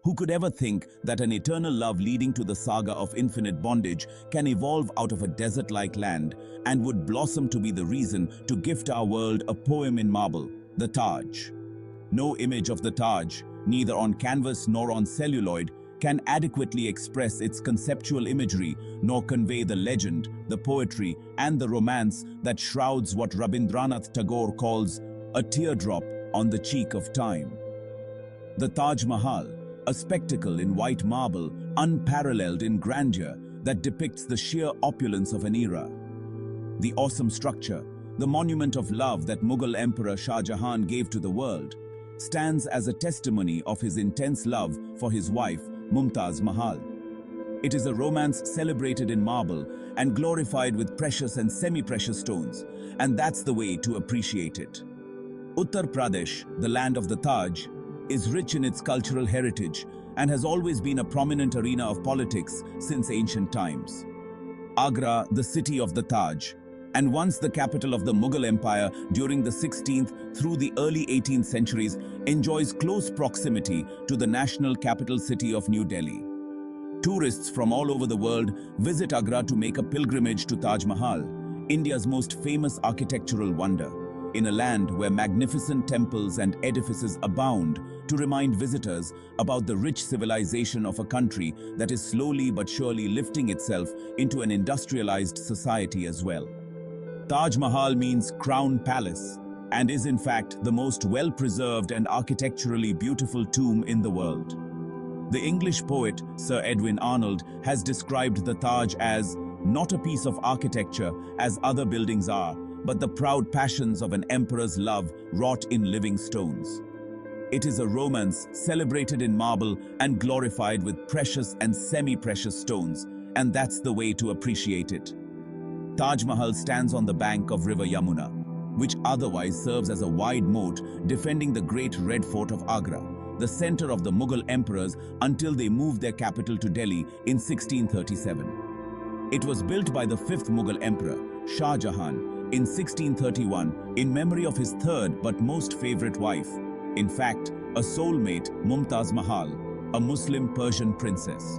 Who could ever think that an eternal love leading to the saga of infinite bondage can evolve out of a desert-like land and would blossom to be the reason to gift our world a poem in marble, the Taj? No image of the Taj, neither on canvas nor on celluloid, can adequately express its conceptual imagery nor convey the legend, the poetry, and the romance that shrouds what Rabindranath Tagore calls a teardrop on the cheek of time. The Taj Mahal, a spectacle in white marble, unparalleled in grandeur, that depicts the sheer opulence of an era. The awesome structure, the monument of love that Mughal Emperor Shah Jahan gave to the world, stands as a testimony of his intense love for his wife, Mumtaz Mahal. It is a romance celebrated in marble and glorified with precious and semi-precious stones, and that's the way to appreciate it. Uttar Pradesh, the land of the Taj, is rich in its cultural heritage and has always been a prominent arena of politics since ancient times. Agra, the city of the Taj, and once the capital of the Mughal Empire during the 16th through the early 18th centuries, enjoys close proximity to the national capital city of New Delhi. Tourists from all over the world visit Agra to make a pilgrimage to Taj Mahal, India's most famous architectural wonder, in a land where magnificent temples and edifices abound, to remind visitors about the rich civilization of a country that is slowly but surely lifting itself into an industrialized society as well. Taj Mahal means crown palace and is in fact the most well-preserved and architecturally beautiful tomb in the world. The English poet Sir Edwin Arnold has described the Taj as not a piece of architecture as other buildings are, but the proud passions of an emperor's love wrought in living stones. It is a romance celebrated in marble and glorified with precious and semi-precious stones, and that's the way to appreciate it. Taj Mahal stands on the bank of River Yamuna, which otherwise serves as a wide moat defending the great Red Fort of Agra, the center of the Mughal emperors until they moved their capital to Delhi in 1637. It was built by the fifth Mughal emperor, Shah Jahan, in 1631 in memory of his third but most favorite wife, in fact, a soulmate, Mumtaz Mahal, a Muslim Persian princess.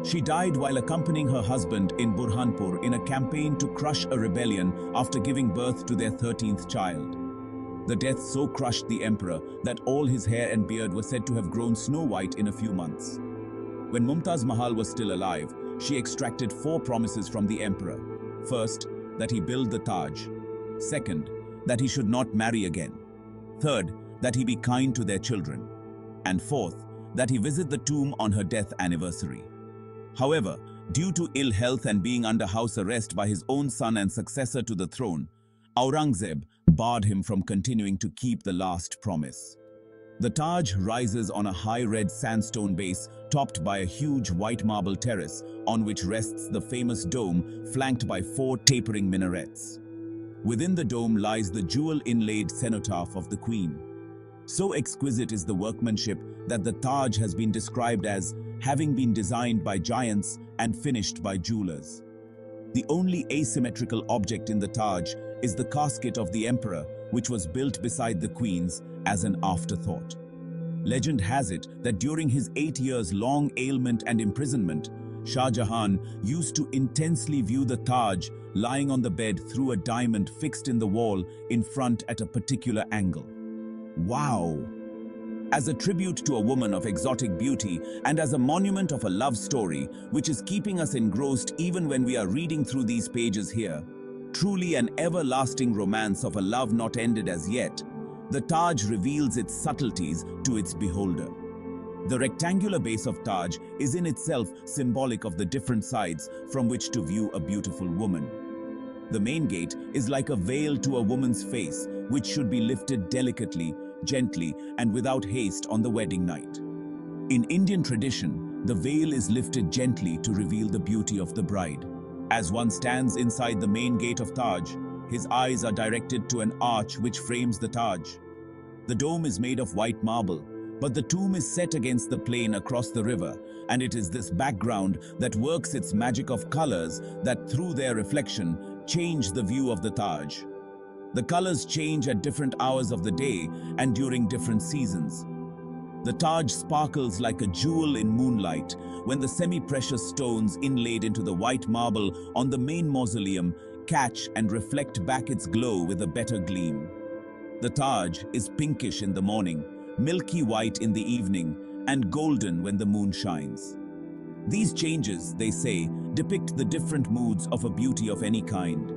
She died while accompanying her husband in Burhanpur in a campaign to crush a rebellion after giving birth to their 13th child. The death so crushed the emperor that all his hair and beard were said to have grown snow white in a few months. When Mumtaz Mahal was still alive, she extracted 4 promises from the emperor. First, that he build the Taj. Second, that he should not marry again. Third, that he be kind to their children. And fourth, that he visit the tomb on her death anniversary. However, due to ill health and being under house arrest by his own son and successor to the throne, Aurangzeb barred him from continuing to keep the last promise. The Taj rises on a high red sandstone base topped by a huge white marble terrace on which rests the famous dome flanked by 4 tapering minarets. Within the dome lies the jewel-inlaid cenotaph of the Queen. So exquisite is the workmanship that the Taj has been described as having been designed by giants and finished by jewelers. The only asymmetrical object in the Taj is the casket of the emperor, which was built beside the Queen's as an afterthought. Legend has it that during his 8 years long ailment and imprisonment, Shah Jahan used to intensely view the Taj lying on the bed through a diamond fixed in the wall in front at a particular angle. Wow! As a tribute to a woman of exotic beauty and as a monument of a love story which is keeping us engrossed even when we are reading through these pages here, truly an everlasting romance of a love not ended as yet, the Taj reveals its subtleties to its beholder. The rectangular base of Taj is in itself symbolic of the different sides from which to view a beautiful woman. The main gate is like a veil to a woman's face, which should be lifted delicately, gently, and without haste on the wedding night. In Indian tradition, the veil is lifted gently to reveal the beauty of the bride. As one stands inside the main gate of Taj, his eyes are directed to an arch which frames the Taj. The dome is made of white marble, but the tomb is set against the plain across the river, and it is this background that works its magic of colors that, through their reflection, change the view of the Taj. The colors change at different hours of the day and during different seasons. The Taj sparkles like a jewel in moonlight when the semi-precious stones inlaid into the white marble on the main mausoleum catch and reflect back its glow with a better gleam. The Taj is pinkish in the morning, milky white in the evening, and golden when the moon shines. These changes, they say, depict the different moods of a beauty of any kind.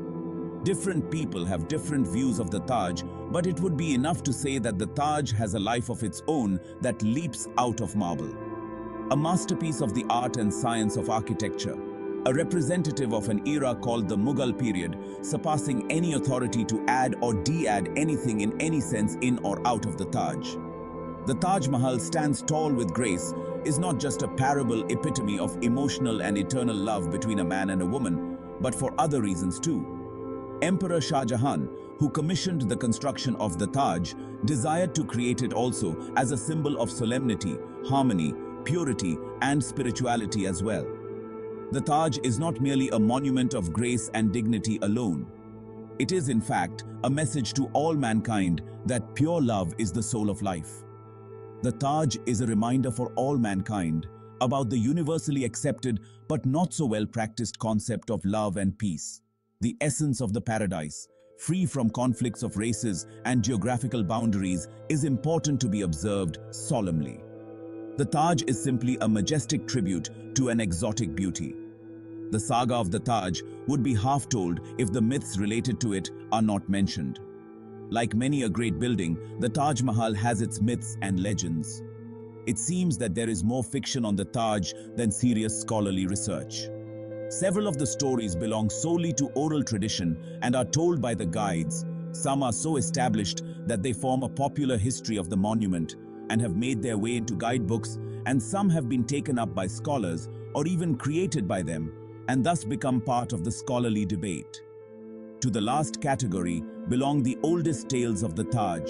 Different people have different views of the Taj, but it would be enough to say that the Taj has a life of its own that leaps out of marble. A masterpiece of the art and science of architecture, a representative of an era called the Mughal period, surpassing any authority to add or de-add anything in any sense in or out of the Taj. The Taj Mahal stands tall with grace is not just a parable epitome of emotional and eternal love between a man and a woman, but for other reasons too. Emperor Shah Jahan, who commissioned the construction of the Taj, desired to create it also as a symbol of solemnity, harmony, purity, and spirituality as well. The Taj is not merely a monument of grace and dignity alone. It is, in fact, a message to all mankind that pure love is the soul of life. The Taj is a reminder for all mankind about the universally accepted but not so well practiced concept of love and peace. The essence of the paradise, free from conflicts of races and geographical boundaries, is important to be observed solemnly. The Taj is simply a majestic tribute to an exotic beauty. The saga of the Taj would be half told if the myths related to it are not mentioned. Like many a great building, the Taj Mahal has its myths and legends. It seems that there is more fiction on the Taj than serious scholarly research. Several of the stories belong solely to oral tradition and are told by the guides. Some are so established that they form a popular history of the monument and have made their way into guidebooks, and some have been taken up by scholars or even created by them and thus become part of the scholarly debate. To the last category belong the oldest tales of the Taj.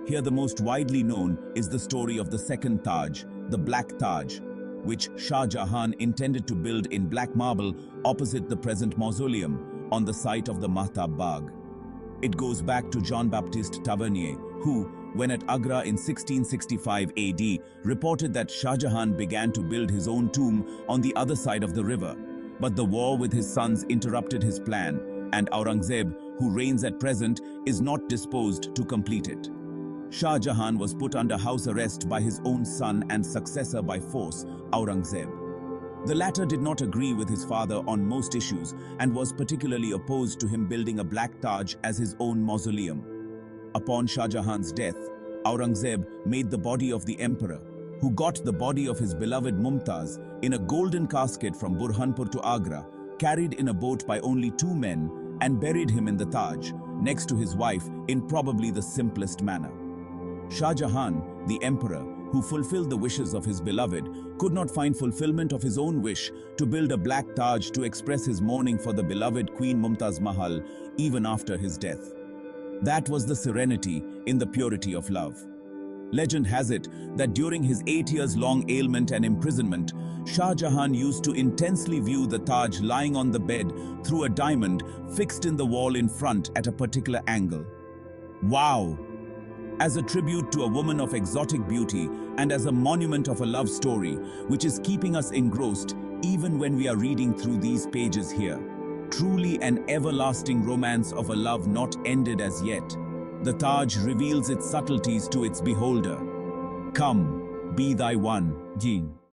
Here the most widely known is the story of the second Taj, the Black Taj, which Shah Jahan intended to build in black marble opposite the present mausoleum on the site of the Mahtab Bagh. It goes back to Jean-Baptiste Tavernier, who, when at Agra in 1665 AD, reported that Shah Jahan began to build his own tomb on the other side of the river. But the war with his sons interrupted his plan, and Aurangzeb, who reigns at present, is not disposed to complete it. Shah Jahan was put under house arrest by his own son and successor by force, Aurangzeb. The latter did not agree with his father on most issues and was particularly opposed to him building a black Taj as his own mausoleum. Upon Shah Jahan's death, Aurangzeb made the body of the emperor, who got the body of his beloved Mumtaz in a golden casket from Burhanpur to Agra, carried in a boat by only 2 men, and buried him in the Taj, next to his wife, in probably the simplest manner. Shah Jahan, the emperor, who fulfilled the wishes of his beloved, could not find fulfillment of his own wish to build a black Taj to express his mourning for the beloved Queen Mumtaz Mahal even after his death. That was the serenity in the purity of love. Legend has it that during his 8 years-long ailment and imprisonment, Shah Jahan used to intensely view the Taj lying on the bed through a diamond fixed in the wall in front at a particular angle. Wow! As a tribute to a woman of exotic beauty and as a monument of a love story, which is keeping us engrossed even when we are reading through these pages here. Truly an everlasting romance of a love not ended as yet. The Taj reveals its subtleties to its beholder. Come, be thy one, Jin.